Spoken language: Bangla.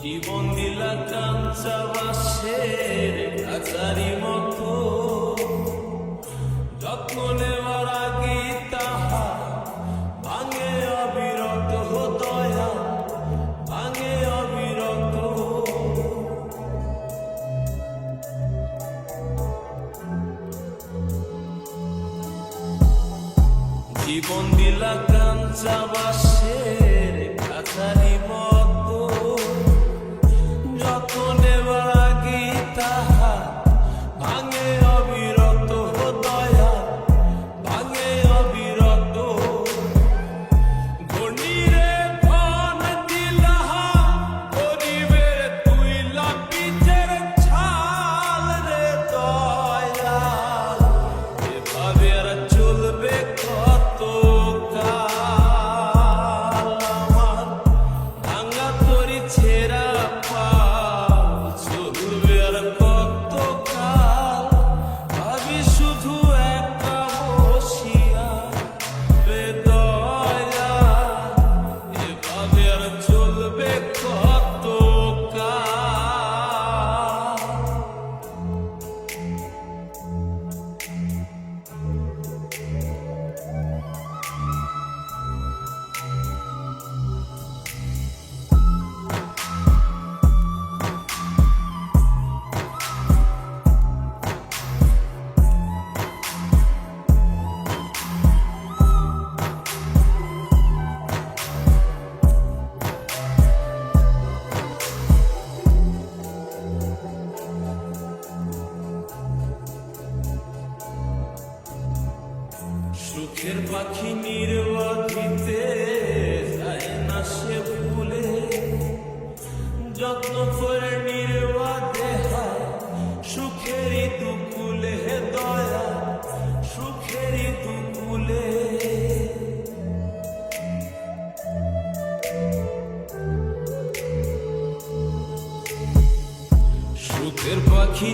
জীবন দিলা কাঞ্চা বাঁশের কাছারি মতো, যত্ন নেওয়ার আগে তাহা ভাঙে অবিরত, দয়া ভাঙে অবিরত। জীবন দিলা কাঞ্চা বাঁশের কাছারি মতো, যত্ন নেওয়ার আগে তাহা ভাঙে অবিরত, দয়া ভাঙে অবিরত। ঘূর্ণিরে ফোন দিলা গরিবের তুইলা পিছের ছাল রে দয়া, এভাবে আর চলবে কত কাল? আমার ভাঙা তরি ছেঁড়া পাল চলবে আর কত কাল? ভাবি শুধু একা বসিয়া রে দয়া, এভাবে আর চলবে কত কাল? সুখের পাখি নির্বাধিতে যায় না সে ভুলে, যত্ন করে নির্বাধে হয় সুখেরই দুকুলে, হে দয়া সুখেরই দুকুলে। সুখের পাখি